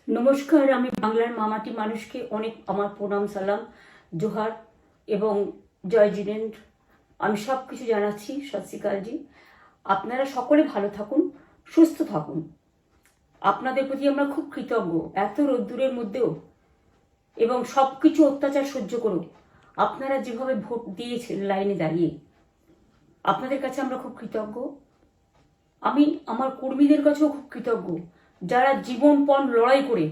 নমস্কার, আমি বাংলার মামাটি মানুষকে অনেক আমার প্রণাম, সালাম, জোহার এবং জয় জিনেন্দ্র। আমি সব কিছু জানাচ্ছি। সত শ্রী আকালজি। আপনারা সকলে ভালো থাকুন, সুস্থ থাকুন। আপনাদের প্রতি আমরা খুব কৃতজ্ঞ। এত রোদ্দুরের মধ্যেও এবং সব কিছু অত্যাচার সহ্য করুন আপনারা যেভাবে ভোট দিয়েছেন লাইনে দাঁড়িয়ে, আপনাদের কাছে আমরা খুব কৃতজ্ঞ। আমি আমার কর্মীদের কাছেও খুব কৃতজ্ঞ, যারা জীবনপণ লড়াই করে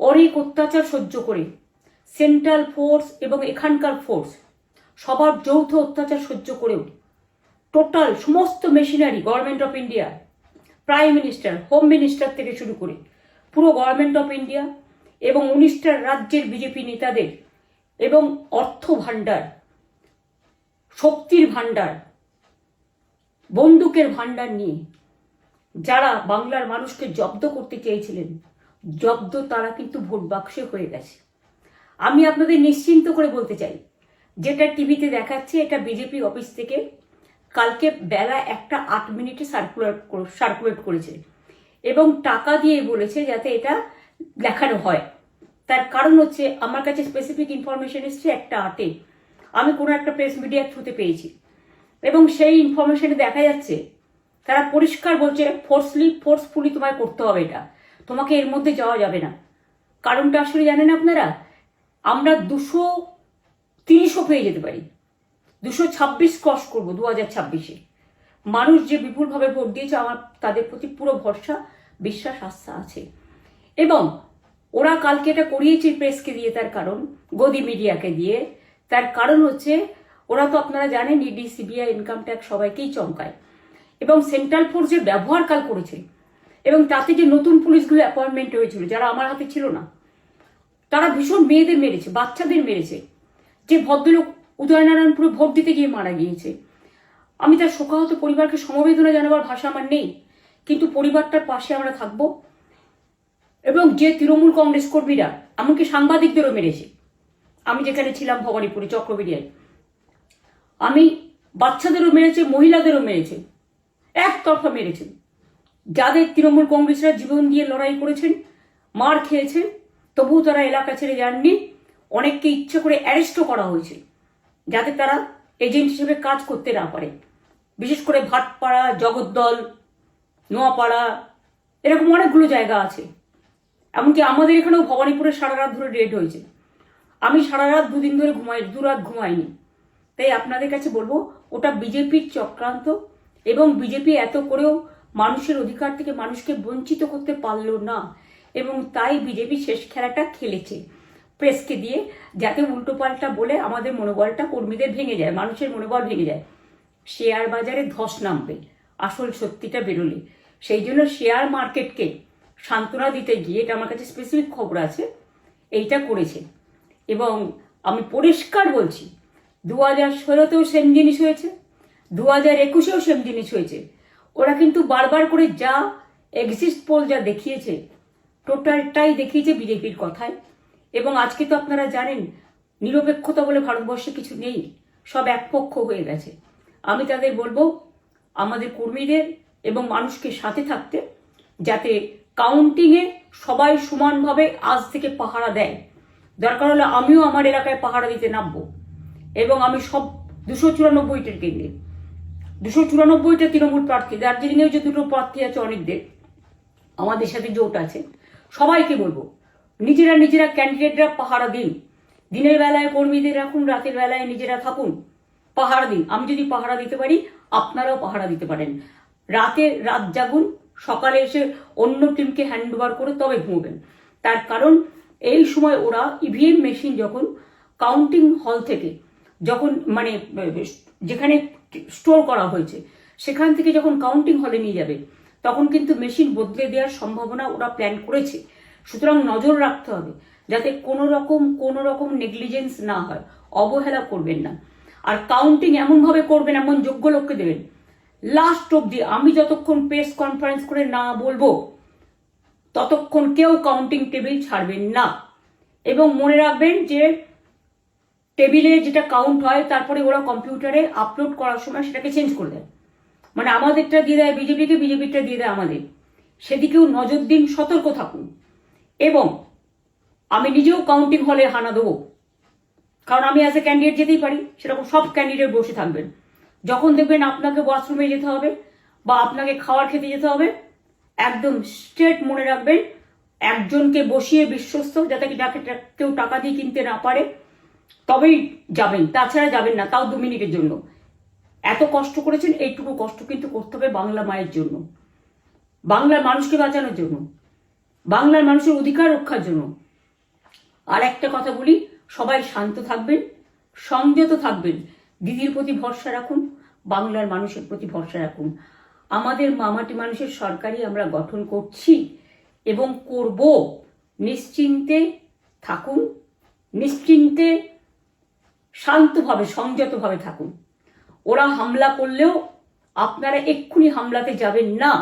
অনেক অত্যাচার সহ্য করে সেন্ট্রাল ফোর্স এবং এখানকার ফোর্স সবার যৌথ অত্যাচার সহ্য করেও টোটাল সমস্ত machinery government of India, prime minister, home minister থেকে শুরু করে পুরো গভর্নমেন্ট অফ ইন্ডিয়া এবং 19টা রাজ্যের বিজেপি নেতাদের এবং অর্থ ভাণ্ডার, শক্তির ভাণ্ডার, বন্দুকের ভাণ্ডার নিয়ে যারা বাংলার মানুষকে জব্দ করতে চেয়েছিলেন, জব্দ তারা কিন্তু ভোট বাক্সে হয়ে গেছে। আমি আপনাদের নিশ্চিন্ত করে বলতে চাই, যেটা টিভিতে দেখাচ্ছে এটা বিজেপি অফিস থেকে কালকে বেলা 1:08 সার্কুলেট করেছে এবং টাকা দিয়ে বলেছে যাতে এটা দেখানো হয়। তার কারণ হচ্ছে আমার কাছে স্পেসিফিক ইনফরমেশন এসছে 1:08 আমি কোনো একটা প্রেস মিডিয়ার থ্রুতে পেয়েছি এবং সেই ইনফরমেশনে দেখা যাচ্ছে তারা পরিষ্কার বলছে ফোর্সফুলি তোমায় করতে হবে, এটা তোমাকে এর মধ্যে যাওয়া যাবে না। কারণটা আসলে জানেন আপনারা, আমরা 230ও পেয়ে যেতে পারি, 226 ক্রস করবো 2026-এ। মানুষ যে বিপুলভাবে ভোট দিয়েছে আমার তাদের প্রতি পুরো ভরসা, বিশ্বাস, আস্থা আছে। এবং ওরা কালকে এটা করিয়েছে প্রেসকে দিয়ে, তার কারণ গদি মিডিয়াকে দিয়ে, তার কারণ হচ্ছে ওরা তো আপনারা জানেন ইডি, সিবিআই, ইনকাম ট্যাক্স সবাইকেই চমকায় এবং সেন্ট্রাল ফোর্স যে ব্যবহার কাল করেছে এবং তাতে যে নতুন পুলিশগুলো অ্যাপয়েন্টমেন্ট হয়েছিল যারা আমার হাতে ছিল না, তারা ভীষণ মেয়েদের মেরেছে, বাচ্চাদের মেরেছে। যে ভদ্রলোক উদয়নারায়ণপুরে ভোট দিতে গিয়ে মারা গিয়েছে, আমি তার শোকাহত পরিবারকে সমবেদনা জানাবার ভাষা আমার নেই, কিন্তু পরিবারটার পাশে আমরা থাকব। এবং যে তৃণমূল কংগ্রেস কর্মীরা এমনকি সাংবাদিকদেরও মেরেছে, আমি যেখানে ছিলাম ভবানীপুরে চক্রবেড়িয়ায়, আমি বাচ্চাদেরও মেরেছে, মহিলাদেরও মেরেছে, একতরফা মেরেছেন। যাদের তৃণমূল কংগ্রেসরা জীবন দিয়ে লড়াই করেছেন, মার খেয়েছেন, তবুও তারা এলাকা ছেড়ে যাননি। অনেককে ইচ্ছে করে অ্যারেস্টও করা হয়েছে যাতে তারা এজেন্ট হিসেবে কাজ করতে না পারে। বিশেষ করে ভাটপাড়া, জগদ্দল, নোয়াপাড়া, এরকম অনেকগুলো জায়গা আছে। এমনকি আমাদের এখানেও ভবানীপুরে সারা রাত ধরে রেড হয়েছে। আমি সারা রাত 2 দিন ধরে দুরাত ঘুমাইনি। তাই আপনাদের কাছে বলবো, ওটা বিজেপির চক্রান্ত এবং বিজেপি এত করেও মানুষের অধিকার থেকে মানুষকে বঞ্চিত করতে পারলো না এবং তাই বিজেপি শেষ খেলাটা খেলেছে প্রেসকে দিয়ে, যাতে উল্টোপাল্টা বলে আমাদের মনোবলটা কর্মীদের ভেঙে যায়, মানুষের মনোবল ভেঙে যায়। শেয়ার বাজারে ধস নামবে আসল সত্যিটা বেরোলে। সেই জন্য শেয়ার মার্কেটকে সান্ত্বনা দিতে গিয়ে, এটা আমার কাছে স্পেসিফিক খবর আছে, এইটা করেছে। এবং আমি পরিষ্কার বলছি, 2016তেও সেম জিনিস হয়েছে, 2021-এও সেম জিনিস হয়েছে। ওরা কিন্তু বারবার করে যা এক্সিস্ট পোল যা দেখিয়েছে, টোটালটাই দেখিয়েছে বিজেপির কথায়। এবং আজকে তো আপনারা জানেন নিরপেক্ষতা বলে ভারতবর্ষে কিছু নেই, সব একপক্ষ হয়ে গেছে। আমি তাদের বলবো আমাদের কর্মীদের এবং মানুষকে সাথে থাকতে, যাতে কাউন্টিংয়ে সবাই সমানভাবে আজ থেকে পাহারা দেয়। দরকার হলে আমিও আমার এলাকায় পাহারা দিতে নামবো এবং আমি সব 294টার কেন্দ্রে, 294টা তৃণমূল প্রার্থী, দার্জিলিংয়েও যে 2টো প্রার্থী আছে অনেকদের, আমাদের সাথে জোট আছে, সবাইকে বলবো নিজেরা ক্যান্ডিডেটরা পাহারা দিন। দিনের বেলায় কর্মীদের রাখুন, রাতের বেলায় নিজেরা থাকুন, পাহারা দিন। আমি যদি পাহারা দিতে পারি আপনারাও পাহারা দিতে পারেন। রাত জাগুন, সকালে এসে অন্য টিমকে হ্যান্ড ওভার করে তবে ঘুমবেন। তার কারণ এই সময় ওরা ইভিএম মেশিন যখন কাউন্টিং হল থেকে, যখন মানে যেখানে স্টোর করা হয়েছে সেখান থেকে যখন কাউন্টিং হলে নিয়ে যাবে, তখন কিন্তু মেশিন বদলে দেওয়ার সম্ভাবনা ওরা প্ল্যান করেছে। সুতরাং নজর রাখতে হবে যাতে কোনো রকম নেগলিজেন্স না হয়, অবহেলা করবেন না। আর কাউন্টিং এমনভাবে করবেন, এমন যোগ্য লোককে দেবেন লাস্ট অব্দি। আমি যতক্ষণ প্রেস কনফারেন্স করে না বলবো ততক্ষণ কেউ কাউন্টিং টেবিল ছাড়বেন না। এবং মনে রাখবেন যে টেবিলে যেটা কাউন্ট হয় তারপরে ওরা কম্পিউটারে আপলোড করার সময় সেটাকে চেঞ্জ করে দেয়, মানে আমাদেরটা দিয়ে দেয় বিজেপিকে, বিজেপিটা দিয়ে দেয় আমাদের। সেদিকেও নজর দিন, সতর্ক থাকুন। এবং আমি নিজেও কাউন্টিং হলে হানা দেবো, কারণ আমি অ্যাজ এ ক্যান্ডিডেট যেতেই পারি, সেরকম সব ক্যান্ডিডেট বসে থাকবেন। যখন দেখবেন আপনাকে ওয়াশরুমে যেতে হবে বা আপনাকে খাবার খেতে যেতে হবে, একদম স্ট্রেট মনে রাখবেন, একজনকে বসিয়ে বিশ্বস্ত, যাতে যাকে কেউ টাকা দিয়ে কিনতে না পারে, তবেই যাবেন, তাছাড়া যাবেন না, তাও 2 মিনিটের জন্য। এত কষ্ট করেছেন, এইটুকু কষ্ট কিন্তু করতে হবে বাংলা মায়ের জন্য, বাংলার মানুষকে বাঁচানোর জন্য, বাংলার মানুষের অধিকার রক্ষার জন্য। আর একটা কথা বলি, সবাই শান্ত থাকবেন, সংযত থাকবেন, দিদির প্রতি ভরসা রাখুন, বাংলার মানুষের প্রতি ভরসা রাখুন। আমাদের মামাটি মানুষের সরকারই আমরা গঠন করছি এবং করব। নিশ্চিন্তে থাকুন, নিশ্চিন্তে শান্তভাবে সংযতভাবে থাকুন। ওরা হামলা করলেও আপনারা এক্ষুনি হামলাতে যাবেন না।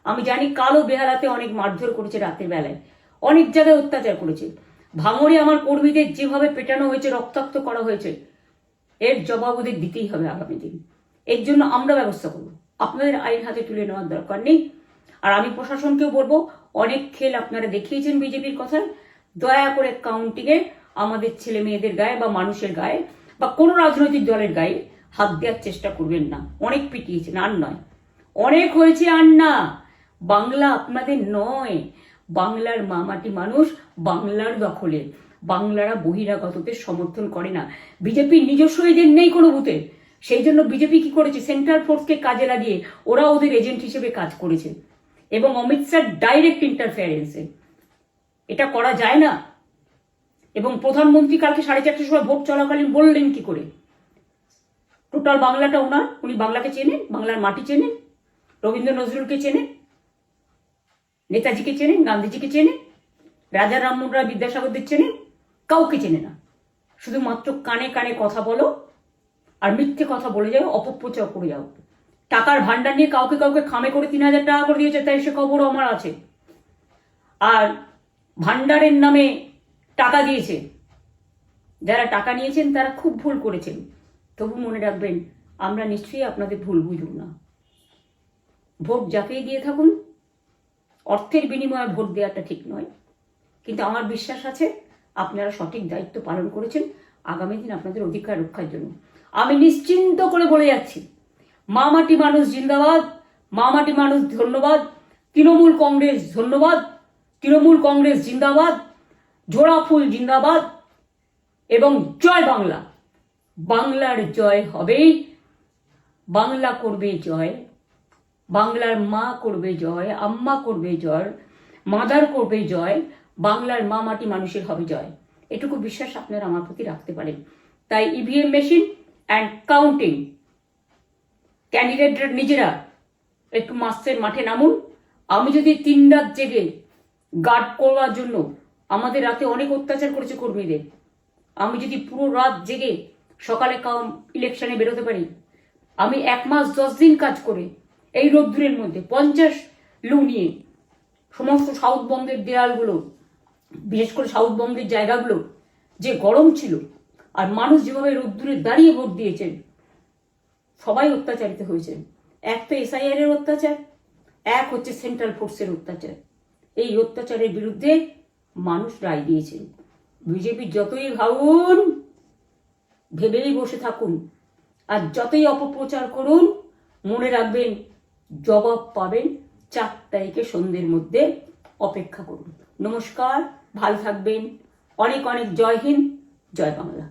আমি জানি কালো বেহালাতে অনেক মারধর করেছে, রাতের বেলায় অনেক জায়গায় অত্যাচার করেছে। ভাঙড়ে আমার কর্মীদের যেভাবে পেটানো হয়েছে, রক্তাক্ত করা হয়েছে, এর জবাব ওদের দিতেই হবে আগামী দিন। এর জন্য আমরা ব্যবস্থা করব, আপনাদের আইন হাতে তুলে নেওয়ার দরকার নেই। আর আমি প্রশাসনকেও বলবো, অনেক খেল আপনারা দেখিয়েছেন বিজেপির কথায়, দয়া করে কাউন্টিংয়ে আমাদের ছেলে মেয়েদের গায়ে বা মানুষের গায়ে বা কোনো রাজনৈতিক দলের গায়ে হাত দেওয়ার চেষ্টা করবেন না। অনেক পিটিয়েছেন, আর নয়, অনেক হয়েছে, আর না। বাংলা আপনাদের নয়, বাংলার মামাটি মানুষ বাংলার দখলে। বাংলারা বহিরাগতদের সমর্থন করে না, বিজেপির নিজস্ব এজেন্ট নেই কোনো বুথে। সেই জন্য বিজেপি কি করেছে, সেন্ট্রাল ফোর্সকে কাজে লাগিয়ে ওরা ওদের এজেন্ট হিসেবে কাজ করেছে, এবং অমিত শাহ ডাইরেক্ট ইন্টারফেয়ারেন্সে। এটা করা যায় না। এবং প্রধানমন্ত্রী কালকে 4:30টার সময় ভোট চলাকালীন বললেন কি করে, টোটাল বাংলাটা ওনার, উনি বাংলাকে চেনেন, বাংলার মাটি চেনেন, রবীন্দ্র নজরুলকে চেনেন, নেতাজিকে চেনেন, গান্ধীজিকে চেনেন, রাজা রামমোহন রায়, বিদ্যাসাগরদের চেনেন, কাউকে চেনে না। শুধুমাত্র কানে কানে কথা বলো আর মিথ্যে কথা বলে যাও, অপপ্রচার করে যাও। টাকার ভান্ডার নিয়ে কাউকে কাউকে খামে করে 3,000 টাকা করে দিয়েছে, তাই সে খবরও আমার আছে। আর ভান্ডারের নামে টাকা দিয়েছে, যারা টাকা নিয়েছেন তারা খুব ভুল করেছেন। তবু মনে রাখবেন, আমরা নিশ্চয়ই আপনাদের ভুল বুঝব না। ভোট যাকেই দিয়ে থাকুন, অর্থের বিনিময়ে ভোট দেওয়াটা ঠিক নয়, কিন্তু আমার বিশ্বাস আছে আপনারা সঠিক দায়িত্ব পালন করেছেন আগামী দিন আপনাদের অধিকার রক্ষার জন্য। আমি নিশ্চিন্ত করে বলে যাচ্ছি, মামাটি মানুষ জিন্দাবাদ, মামাটি মানুষ ধন্যবাদ, তৃণমূল কংগ্রেস ধন্যবাদ, তৃণমূল কংগ্রেস জিন্দাবাদ, ঝোড়া ফুল জিন্দাবাদ, এবং জয় বাংলা। বাংলার জয় হবেই, বাংলা করবে জয়, বাংলার মা করবে জয়, আম্মা করবে জয়, মাদার করবে জয়, বাংলার মা মাটি মানুষের হবে জয়। এটুকু বিশ্বাস আপনারা আমার প্রতি রাখতে পারেন। তাই ইভিএম মেশিন অ্যান্ড কাউন্টিং, ক্যান্ডিডেটরা নিজেরা একটু মাঠে নামুন। আমি যদি 3 রাত জেগে গার্ড করার জন্য, আমাদের রাতে অনেক অত্যাচার করেছে কর্মীদের, আমি যদি পুরো রাত জেগে সকালে ইলেকশনে বেরোতে পারি, আমি 1 মাস 10 দিন কাজ করে এই রোদ্দুরের মধ্যে 50 লু নিয়ে সমস্ত সাউথবঙ্গের দেয়ালগুলো, বিশেষ করে সাউথবঙ্গের জায়গাগুলো যে গরম ছিল, আর মানুষ যেভাবে রোদ্দুরে দাঁড়িয়ে ভোট দিয়েছেন, সবাই অত্যাচারিত হয়েছেন। এক তো এসআইআর এর অত্যাচার, এক হচ্ছে সেন্ট্রাল ফোর্সের অত্যাচার। এই অত্যাচারের বিরুদ্ধে মানুষ রায় দিয়েছেন। বিজেপি যতই ভাবুন, ভেবেই বসে থাকুন, আর যতই অপপ্রচার করুন, মনে রাখবেন জবাব পাবেন 4 তারিখে সন্ধ্যের মধ্যে। অপেক্ষা করুন। নমস্কার, ভালো থাকবেন। অনেক অনেক জয় হিন্দ, জয় বাংলা।